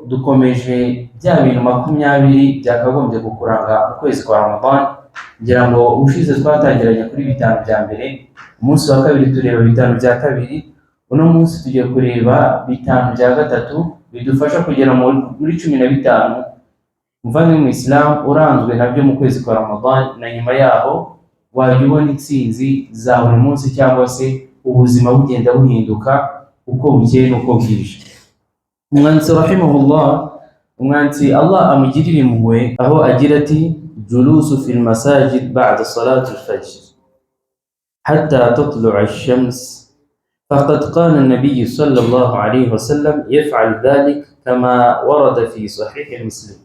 dukomeje bya bintu 20 byakagombye kukuranga ukwezi kwa Ramadan. Ngira ngo ubushize twatangiranye kuri bitanu bya mbere, umunsi wa kabiri tureba bitanu bya kabiri, uno munsi tugiye kureba bitanu bya gatatu bidufasha kugera muri 15 muvandimwe mu Islam uranzwe nabyo mu kwezi kwa Ramadan, na nyuma yaho wajya ubona intsinzi za buri munsi cyangwa se ubuzima bugenda buhinduka uko bukeye n'uko bwije. Umwanditsi rahimahullah, umwanditsi Allah amugirire impuhwe, aho agira ati julusu fil masajid ba'da salati al-fajr hatta tatlu'a ash-shams faqad qala an-nabiy sallallahu alayhi wa sallam yaf'al dhalik kama warada fi sahih Muslim.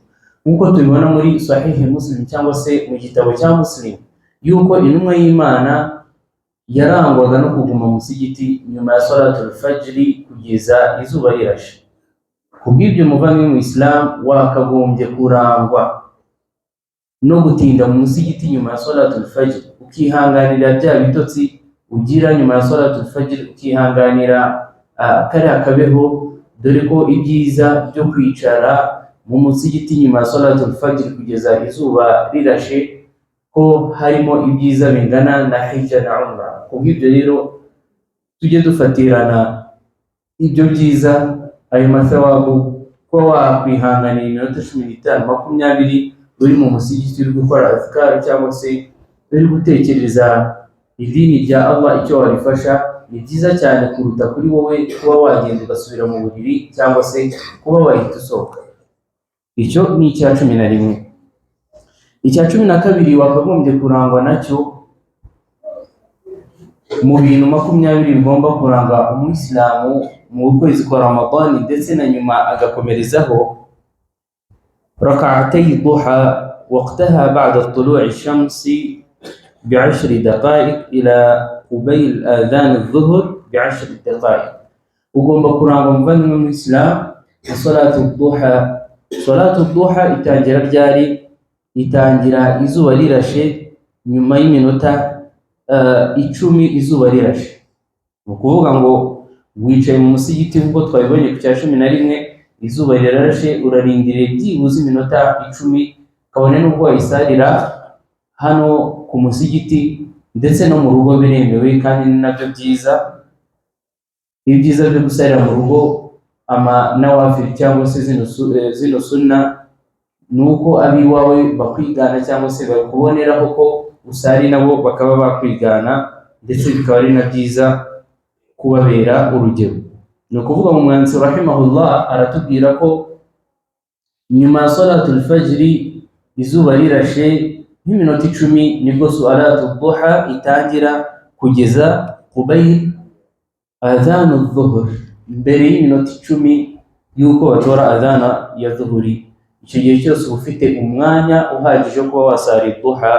Nkuko tubibona muri sahih Muslim cyangwa se mu gitabo cya Muslim yuko intumwa y'Imana yarangwaga no kuguma mu musigiti nyuma ya salatul fajr kugeza izuba rirashe. Kubw'ibyo muvandimwe mu Islam wakagombye kurangwa no gutinda mu musigiti nyuma ya salatul fajr, ukihanganira bya bitotsi ugira nyuma ya salatul fajr, ukihanganira kariya kabeho, dore ko ibyiza byo kwicara mu musigiti nyuma ya salatul fajr kugeza izuba rirashe ko harimo ibyiza bingana na hijja na umra. Kubw'ibyo rero tujye dufatirana ibyo byiza, ayo mathawabu, ko wakwihanganira iminota 15 20 uri mu musigiti uri gukora azkar cyangwa se uri gutekereza idini rya Allah icyo warifasha, ni byiza cyane kuruta kuri wowe kuba wagenda ugasubira mu buriri cyangwa se kuba wahita usohoka. Icyo ni icya 11. Icya 12 wakagombye kurangwa nacyo mu bintu 20 bigomba kuranga umuyisilamu mu kwezi kwa Ramadan ndetse na nyuma agakomerezaho rak'atay duha waqtaha ba'da tulu'i ash-shams ب10 دقائق إلى قبيل آذان الظهر ب10 دقائق. ugomba kurangwa muvandimwe mu Islam salatu duha. Salatu duha itangira ryari? Itangira izuba rirashe nyuma y'iminota 10 izuba rirashe. Ni ukuvuga ngo wicaye mu musigiti nk'uko twabibonye ku cya 11, izuba rirashe, urarindiriye byibuze iminota 10 kabone n'ubwo wayisalira hano ku musigiti ndetse no mu rugo biremewe kandi ni nabyo byiza. Ibyiza byo gusalira mu rugo ama nawafil cyangwa se zino sunna nuko abiwawe bakwigana cyangwa se bakuboneraho ko usari nabo bakaba bakwigana, ndetse bikaba ari na byiza kubabera urugero. Ni ukuvuga mu mwanditsi rahimahullah aratubwira ko nyuma ya salatul fajr izuba rirashe nk'iminota 10 nibwo salatu duha itangira kugeza qubayl adhan adh-dhuhr, mbere y'iminota 10 yuko batora adhana ya dhuhuri. Icyo gihe cyose ufite umwanya uhagije kuba wasari duha.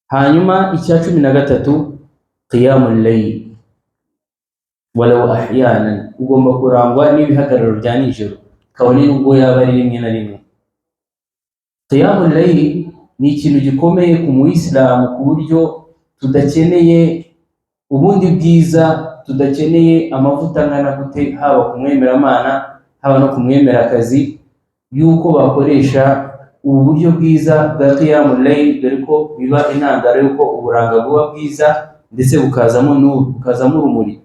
Hanyuma icya 13 qiyamul layl walau ahyanan, ugomba kurangwa n'ibihagararo bya nijoro kabone n'ubwo yaba ari rimwe na rimwe. Qiyamul layl ni ikintu gikomeye ku muyisilamu ku buryo tudakeneye ubundi bwiza, tudakeneye amavuta angana gute haba kumwemeramana haba no kumwemerakazi yuko bakoresha ubu buryo bwiza bwa qiyamul layl, dore ko biba intandaro yuko uburanga buba bwiza ndetse bukazamo nuru, bukazamo urumuri.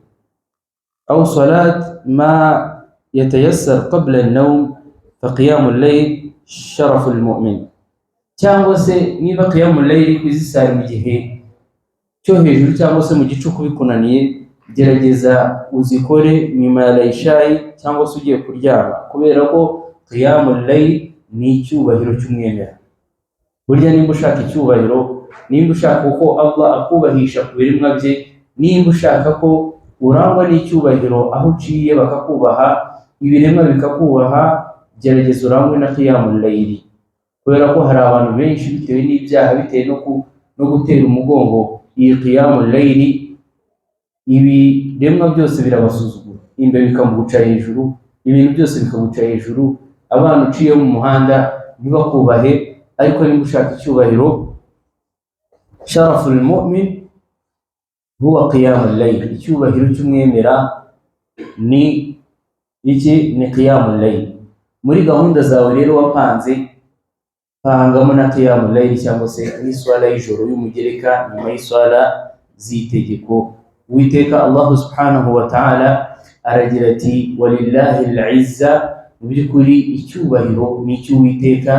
Aw salat ma yatayassar qabla an-nawm fa qiyamul layl sharaful mu'min, cyangwa se niba qiyamul layl kwizisara mu gihe cyo hejuru cyangwa se mu gicuku bikunaniye, gerageza uzikore nyuma ya isha'i cyangwa se ugiye kuryama, kubera ko qiyamul layl ni icyubahiro cy'umwemera. Burya nimba ushaka icyubahiro, nimba ushaka ko Allah akubahisha ku biremwa bye, nimba ushaka ko urangwa n'icyubahiro aho uciye bakakubaha, ibiremwa bikakubaha, gerageza urangwe na qiyamul layl. Kubera ko hari abantu benshi bitewe n'ibyaha, bitewe no gutera umugongo iyi qiyamul layl, ibiremwa byose birabasuzugura, imbere bikamuguca hejuru, ibintu byose bikaguca hejuru, abantu uciye mu muhanda ntibakubahe. Ariko nimba ushaka icyubahiro, sharaful mu'min huwa qiyamul layl, icyubahiro cy'umwemera ni iki? Ni qiyamul layl. muri gahunda zawe rero wapanze pangamo na qiyamul layl cyangwa se n'iswala y'ijoro y'umugereka nyuma y'iswala z'itegeko. Uwiteka Allah subhanahu wa ta'ala aragira ati walillahi al-izza, mu by'ukuri icyubahiro ni icy'Uwiteka,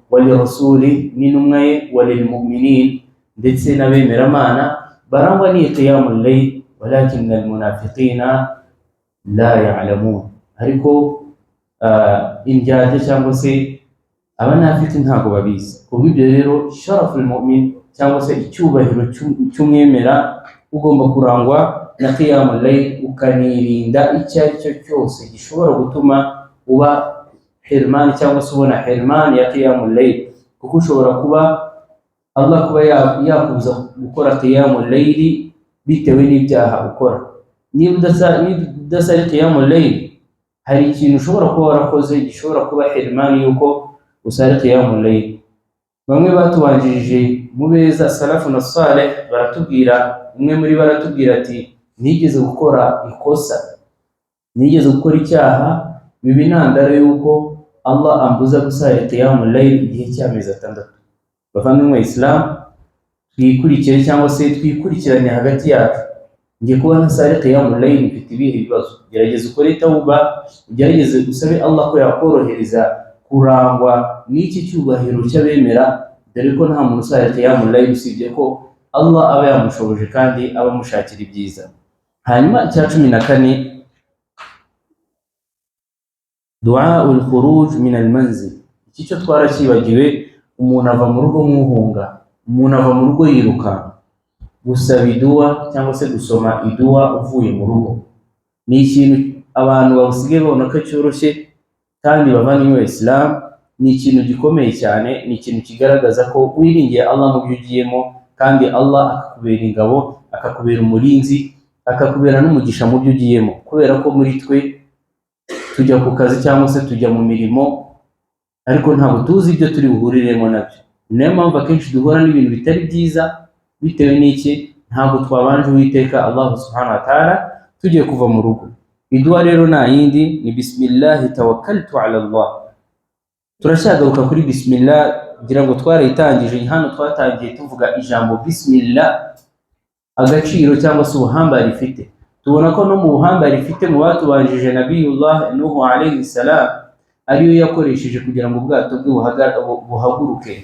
walirasuli n'intumwa ye, walilmu'minin ndetse n'abemeramana barangwa ni qiyamul layl walakinna almunafiqina la ya'lamun. Ariko indyarya cyangwa se abanafite ntago babizi. Kubw'ibyo rero sharaful mu'min cyangwa se icyubahiro cy'umwemera ugomba kurangwa na qiyamul layl, ukanirinda icyo ari cyo cyose gishobora gutuma uba hirman cyangwa se ubona hirman ya qiyamul layl, kuko ushobora kuba Allah kuba yakubuza gukora qiyamul layl bitewe n'ibyaha ukora. Niba udasari qiyamul layl, hari ikintu ushobora kuba warakoze gishobora kuba hirman yuko usari qiyamul layl. Bamwe batubanjirije mu beza salafuna salih baratubwira, umwe muri baratubwira ati nigeze gukora ikosa, nigeze gukora icyaha biba intandaro yuko Allah ambuza gusari qiyamul layl igihe cy'amezi 6. Bavandimwe Islam, twikurikire cyangwa se twikurikirane hagati yacu. Ngiye kuba nasari qiyamul layl mfite ibihe bibazo, gerageza ukore tawba, ugerageze usabe Allah ko yakorohereza kurangwa n'iki cyubahiro cy'abemera, dore ko nta muntu usari qiyamul layl usibye ko Allah aba yamushoboje kandi aba amushakira ibyiza. Hanyuma icya 14, du'aul khuruj min al-manzil. Iki cyo twarakibagiwe, umuntu ava mu rugo muhunga, umuntu ava mu rugo yiruka, gusaba iduwa cyangwa se gusoma iduwa uvuye mu rugo. Ni ikintu abantu basigaye babona ko cyoroshye, kandi bavandimwe Islam ni ikintu gikomeye cyane, ni ikintu kigaragaza ko wiringiye Allah mu byo ugiyemo, kandi Allah akakubera ingabo, akakubera umurinzi, akakubera n'umugisha mu byo ugiyemo. Kubera ko muri twe tujya ku kazi cyangwa se tujya mu mirimo, ariko ntabwo tuzi ibyo turi buhuriremo nabyo. Niyo mpamvu akenshi duhura n'ibintu bitari byiza, bitewe n'iki? Ntabwo twabanje Uwiteka Allah subhanahu wa ta'ala tugiye kuva mu rugo. Iduwa rero nta yindi ni bismillah tawakkaltu ala Allah. Turashagaruka kuri bismillah, kugira ngo twarayitangije hano, twatangiye tuvuga ijambo bismillah agaciro cyangwa se ubuhambare rifite. Tubona ko no mu buhambare rifite mu batubanjije Nabiyullah Nuhu alayhi salam ariyo yakoresheje kugira ngo ubwato bwe buhaguruke.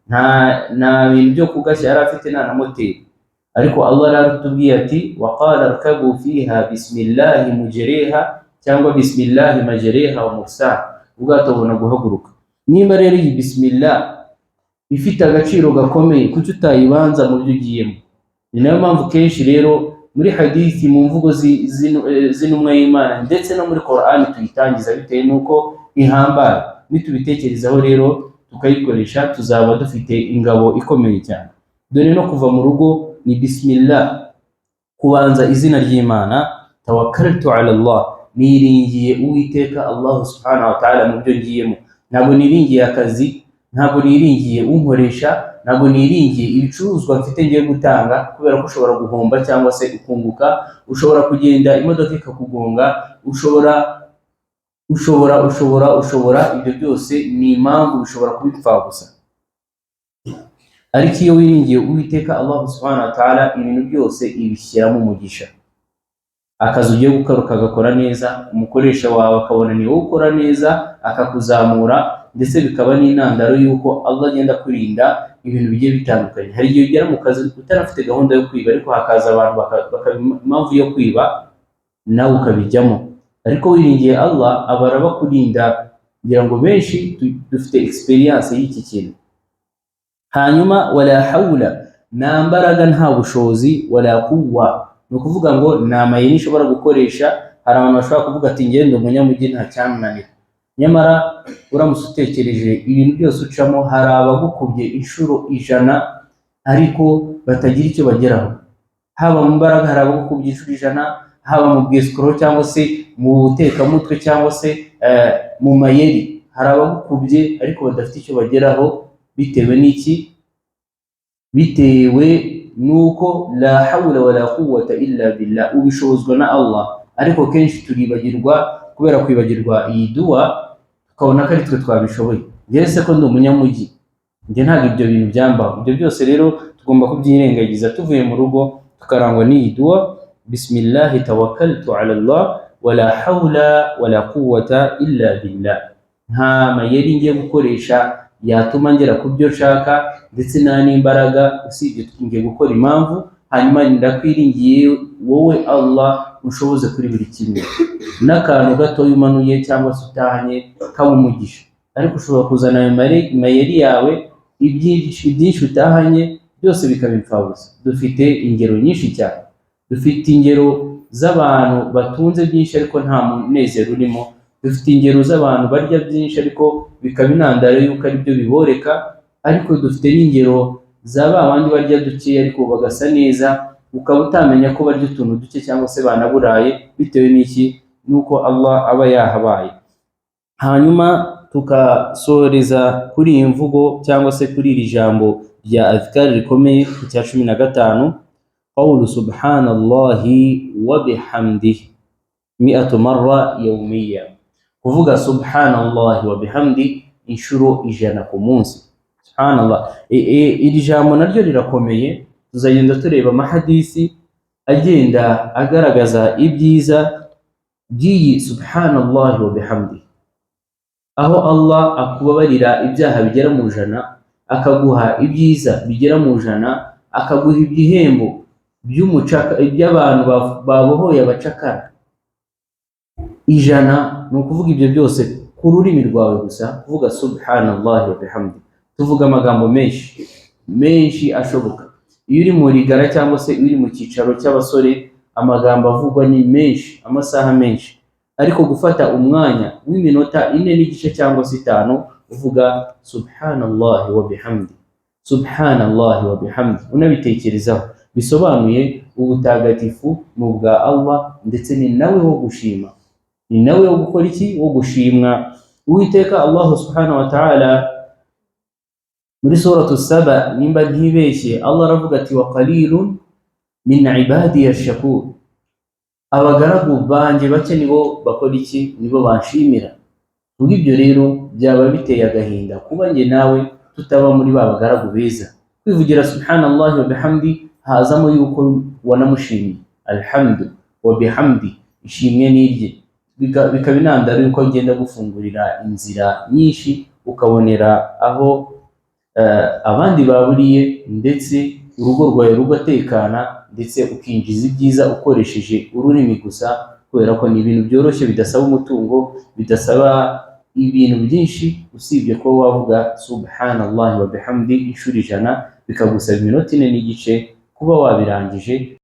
Nta bintu byo kugashya yari afite, nta na moteri. Ariko Allah yaratubwiye ati waqala rkabu fiha bismillah mujriha cyangwa bismillah majriha wa mursaha, ubwato bubona guhaguruka. Nimba rero iyi bismillah ifite agaciro gakomeye, kuki utayibanza mu byo ugiyemo? Ni nayo mpamvu kenshi rero muri hadithi, mu mvugo z'intumwa y'Imana ndetse no muri Qur'an tuyitangiza bitewe nuko ihambaye. Nitubitekerezaho rero tukayikoresha, tuzaba dufite ingabo ikomeye cyane. Dore no kuva mu rugo ni bismillah, kubanza izina ry'Imana. Tawakkaltu ala Allah, niringiye Uwiteka Allah subhanahu wa ta'ala mu byo ngiyemo. Ntabwo niringiye akazi, ntabwo niringiye unkoresha, ntabwo niringiye ibicuruzwa mfite ngiye gutanga, kubera ko ushobora guhomba cyangwa se ukunguka. Ushobora kugenda imodoka ikakugonga, ushobora ibyo byose ni impamvu bishobora kubipfa gusa. Ariko iyo wiringiye Uwiteka Allah subhanahu wa ta'ala, ibintu byose ibishyiramo umugisha. Akazi ugiye gukora ukagakora neza, umukoresha wawe akabona ni wowe ukora neza, akakuzamura, ndetse bikaba n'intandaro yuko Allah agenda kurinda ibintu bigiye bitandukanye. Hari igihe ugera mu kazi utarafite gahunda yo kwiba, ariko hakaza abantu bakaba impamvu yo kwiba, nawe ukabijyamo. Ariko wiringiye Allah abara bakurinda, kugira ngo benshi dufite experience y'iki kintu. Hanyuma wala hawla, nta mbaraga nta bushobozi, wala quwwa, ni ukuvuga ngo nta mayeri nshobora gukoresha. Hari abantu bashobora kuvuga ati ngende umunyamujyi nta cyamunanira, nyamara uramutse utekereje ibintu byose ucamo, hari abagukubye inshuro 100 ariko batagira icyo bageraho. Haba mu mbaraga hari abagukubye inshuro 100, haba mu bwescro cyangwa se mu butekamutwe cyangwa se mu mayeri, hari abagukubye ariko badafite icyo bageraho. Bitewe n'iki? Bitewe nuko la hawla wala quwwata illa billah, ubishobozwa na Allah. Ariko kenshi turibagirwa kubera kwibagirwa iyi dua tukabona ko ari twe twabishoboye. Njyewe se ko ndi umunyamujyi, njye ntabwo ibyo bintu byambaho. Ibyo byose rero tugomba kubyirengagiza tuvuye mu rugo, tukarangwa n'iyi dua: bismillahi tawakkaltu ala Allah wala hawla wala quwwata illa billah. Nta mayeri ngiye gukoresha yatuma ngera ku byo nshaka, ndetse nta n'imbaraga usibye ngiye gukora impamvu, hanyuma ndakwiringiye wowe Allah ushoboze kuri buri kimwe. N'akantu gato umanuye cyangwa se utahanye kaba umugisha, ariko ushobora kuzana ayo mayeri yawe, ibyinshi utahanye byose bikaba impfabusa. Dufite ingero nyinshi cyane, dufite ingero z'abantu batunze byinshi ariko nta munezero urimo, dufite ingero z'abantu barya byinshi ariko bikaba intandaro y'uko ari byo biboreka, ariko dufite n'ingero za ba bandi barya duke ariko bagasa neza, ukaba utamenya ko barya utuntu duke cyangwa se banaburaye, bitewe n'iki? Nuko Allah aba yahabaye. Hanyuma tukasoreza kuri iyi mvugo cyangwa se kuri iri jambo rya adhkar rikomeye ku cya 15, qawlu subhanallahi wa bihamdihi 100 marra yawmiya. Kuvuga subhanallahi wa bihamdi inshuro 100 ku munsi. Subhanallah, iri jambo naryo rirakomeye. Tuzagenda tureba amahadisi agenda agaragaza ibyiza by'iyi subhanallahi wa bihamdi, aho Allah akubabarira ibyaha bigera mu 100, akaguha ibyiza bigera mu 100, akaguha ibihembo by'abantu babohoye abacakara 100. Ni ukuvuga ibyo byose ku rurimi rwawe gusa, kuvuga subhanallahi wa bihamdi. Tuvuga amagambo menshi ashoboka. Iyo uri mu rigara cyangwa se uri mu cyicaro cy'abasore, amagambo avugwa ni menshi, amasaha menshi, ariko gufata umwanya w'iminota 4 n'igice cyangwa se 5 uvuga subhanallahi wa bihamdi, subhanallahi wa bihamdi, unabitekerezaho, bisobanuye ubutagatifu mu bwa Allah, ndetse ni nawe wo gushima, ni nawe wo gukora iki? Wo gushimwa. Uwiteka Allah subhanahu wa ta'ala muri suratu Saba, nimba ntibeshye, Allah aravuga ati: wa qalilun min ibadiy ash-shakur. Abagaragu banjye bake nibo bakora iki? Nibo banshimira. Ubwo ibyo rero byaba biteye agahinda kuba njye nawe tutaba muri ba bagaragu beza. Kwivugira subhanallahi wa bihamdi hazamo yuko wanamushimiye. Alhamdu wa bihamdi, ishimwe n'irye, bikaba intandaro yuko ngenda gufungurira inzira nyinshi, ukabonera aho abandi baburiye, ndetse urugo rwawe rugatekana, ndetse ukinjiza ibyiza ukoresheje ururimi gusa, kubera ko ni ibintu byoroshye, bidasaba umutungo, bidasaba ibintu byinshi, usibye ko wavuga subhanallahi wa bihamdi inshuro 100, bikagusaba iminota 4 n'igice kuba wabirangije.